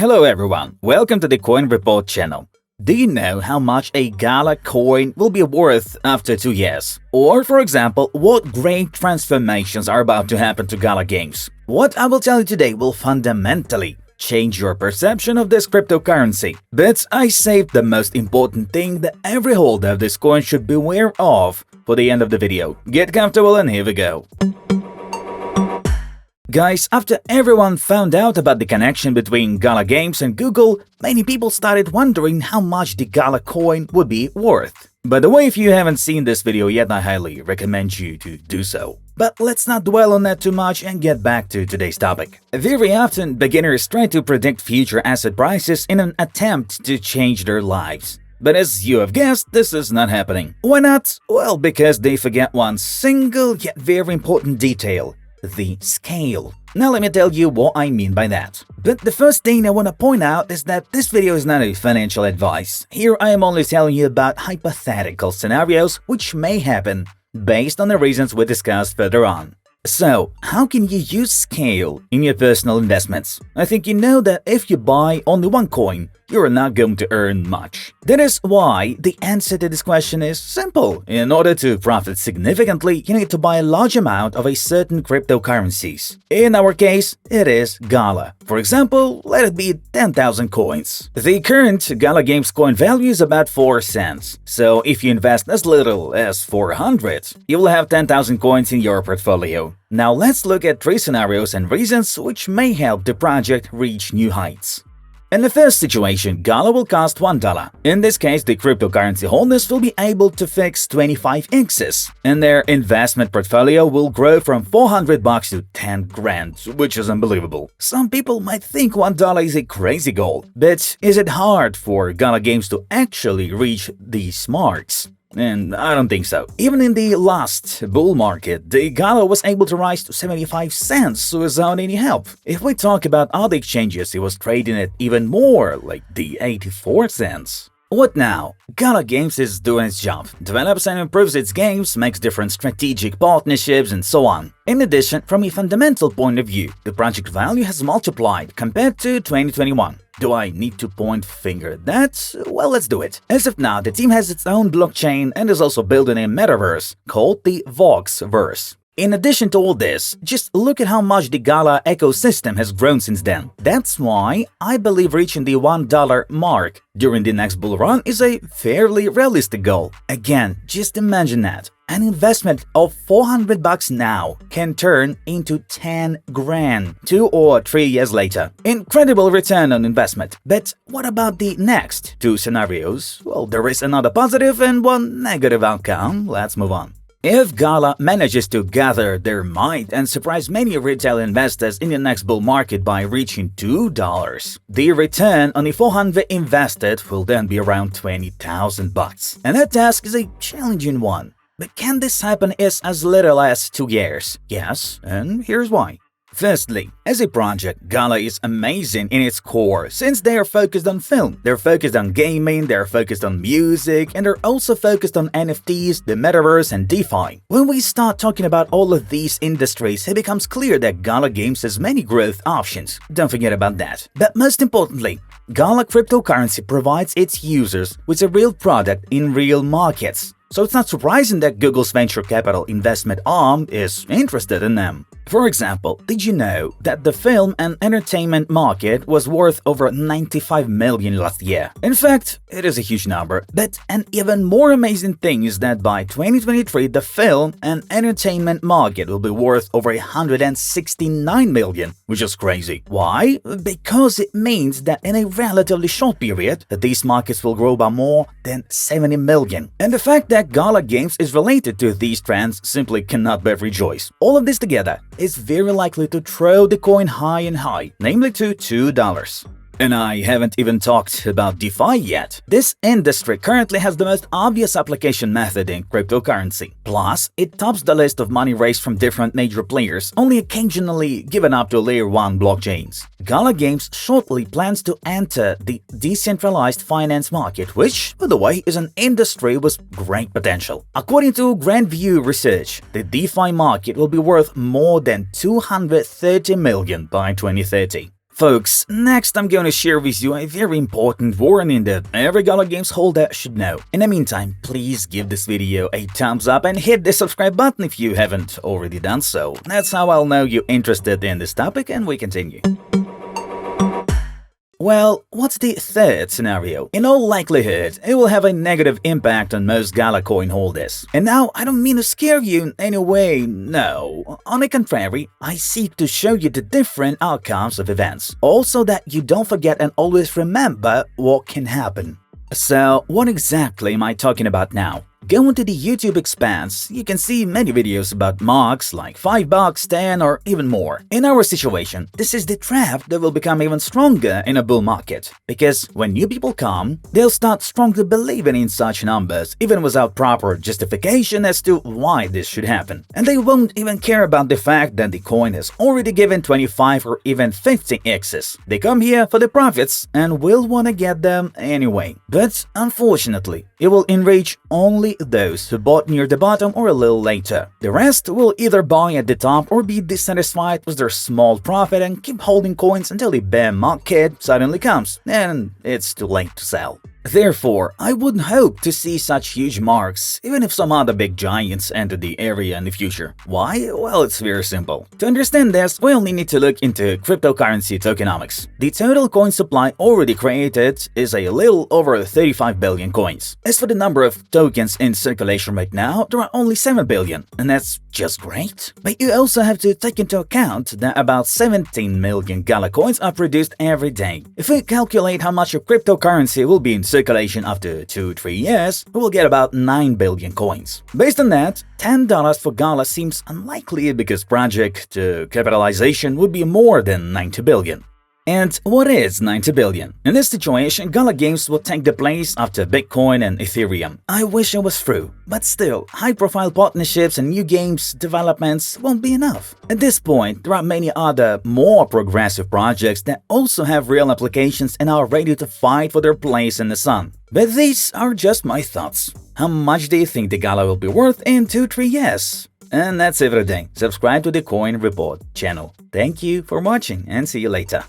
Hello everyone, welcome to the Coin Report channel. Do you know how much a Gala coin will be worth after 2 years? Or, for example, what great transformations are about to happen to Gala Games? What I will tell you today will fundamentally change your perception of this cryptocurrency. But I saved the most important thing that every holder of this coin should be aware of for the end of the video. Get comfortable and here we go. Guys, after everyone found out about the connection between Gala Games and Google, many people started wondering how much the Gala coin would be worth. By the way, if you haven't seen this video yet, I highly recommend you to do so. But let's not dwell on that too much and get back to today's topic. Very often, beginners try to predict future asset prices in an attempt to change their lives. But as you have guessed, this is not happening. Why not? Well, because they forget one single yet very important detail. The scale. Now let me tell you what I mean by that. But the first thing I want to point out is that this video is not a financial advice. Here I am only telling you about hypothetical scenarios which may happen based on the reasons we discussed further on. So, how can you use scale in your personal investments? I think you know that if you buy only one coin, you're not going to earn much. That is why the answer to this question is simple. In order to profit significantly, you need to buy a large amount of a certain cryptocurrencies. In our case, it is Gala. For example, let it be 10,000 coins. The current Gala Games coin value is about 4 cents. So if you invest as little as 400, you will have 10,000 coins in your portfolio. Now let's look at 3 scenarios and reasons which may help the project reach new heights. In the first situation, Gala will cost $1. In this case, the cryptocurrency holders will be able to fix 25x's, and their investment portfolio will grow from $400 to 10 grand, which is unbelievable. Some people might think $1 is a crazy goal, but is it hard for Gala Games to actually reach these marks? And I don't think so. Even in the last bull market, the Gala was able to rise to 75 cents without any help. If we talk about other exchanges, it was trading at even more, like the 84 cents. What now? Gala Games is doing its job, develops and improves its games, makes different strategic partnerships and so on. In addition, from a fundamental point of view, the project value has multiplied compared to 2021. Do I need to point finger at that? Well, let's do it. As of now, the team has its own blockchain and is also building a metaverse called the Voxverse. In addition to all this, just look at how much the Gala ecosystem has grown since then. That's why I believe reaching the $1 mark during the next bull run is a fairly realistic goal. Again, just imagine that. An investment of $400 now can turn into 10 grand 2 or 3 years later. Incredible return on investment. But what about the next 2 scenarios? Well, there is another positive and one negative outcome. Let's move on. If Gala manages to gather their might and surprise many retail investors in the next bull market by reaching $2, the return on the 400 invested will then be around $20,000. And that task is a challenging one. But can this happen in as little as 2 years? Yes, and here's why. Firstly, as a project, Gala is amazing in its core since they are focused on film, they're focused on gaming, they're focused on music, and they're also focused on NFTs, the metaverse, and DeFi. When we start talking about all of these industries, it becomes clear that Gala Games has many growth options. Don't forget about that. But most importantly, Gala cryptocurrency provides its users with a real product in real markets. So it's not surprising that Google's venture capital investment arm is interested in them. For example, did you know that the film and entertainment market was worth over 95 million last year? In fact, it is a huge number, but an even more amazing thing is that by 2023, the film and entertainment market will be worth over 169 million, which is crazy. Why? Because it means that in a relatively short period, these markets will grow by more than 70 million. And the fact that Gala Games is related to these trends simply cannot but rejoice. All of this together is very likely to throw the coin high and high, namely to $2. And I haven't even talked about DeFi yet. This industry currently has the most obvious application method in cryptocurrency. Plus, it tops the list of money raised from different major players, only occasionally given up to Layer 1 blockchains. Gala Games shortly plans to enter the decentralized finance market, which, by the way, is an industry with great potential. According to Grand View Research, the DeFi market will be worth more than $230 million by 2030. Folks, next I'm going to share with you a very important warning that every Gala Games holder should know. In the meantime, please give this video a thumbs up and hit the subscribe button if you haven't already done so. That's how I'll know you're interested in this topic, and we continue. Well, what's the third scenario? In all likelihood, it will have a negative impact on most Gala coin holders. And now, I don't mean to scare you in any way, no. On the contrary, I seek to show you the different outcomes of events. Also that you don't forget and always remember what can happen. So, what exactly am I talking about now? Go into the YouTube expanse, you can see many videos about marks like $5, 10 or even more. In our situation, this is the trap that will become even stronger in a bull market. Because when new people come, they'll start strongly believing in such numbers, even without proper justification as to why this should happen. And they won't even care about the fact that the coin has already given 25 or even 50 X's. They come here for the profits and will want to get them anyway. But unfortunately, it will enrage only those who bought near the bottom or a little later. The rest will either buy at the top or be dissatisfied with their small profit and keep holding coins until the bear market suddenly comes, and it's too late to sell. Therefore, I wouldn't hope to see such huge marks, even if some other big giants enter the area in the future. Why? Well, it's very simple. To understand this, we only need to look into cryptocurrency tokenomics. The total coin supply already created is a little over 35 billion coins. As for the number of tokens in circulation right now, there are only 7 billion, and that's just great. But you also have to take into account that about 17 million Gala coins are produced every day. If we calculate how much of cryptocurrency will be in circulation after 2-3 years, we will get about 9 billion coins. Based on that, $10 for Gala seems unlikely because project capitalization would be more than 90 billion. And what is 90 billion? In this situation, Gala Games will take the place after Bitcoin and Ethereum. I wish it was true, but still, high-profile partnerships and new games developments won't be enough. At this point, there are many other, more progressive projects that also have real applications and are ready to fight for their place in the sun. But these are just my thoughts. How much do you think the Gala will be worth in 2-3 years? And that's everything. Subscribe to the Coin Report channel. Thank you for watching and see you later.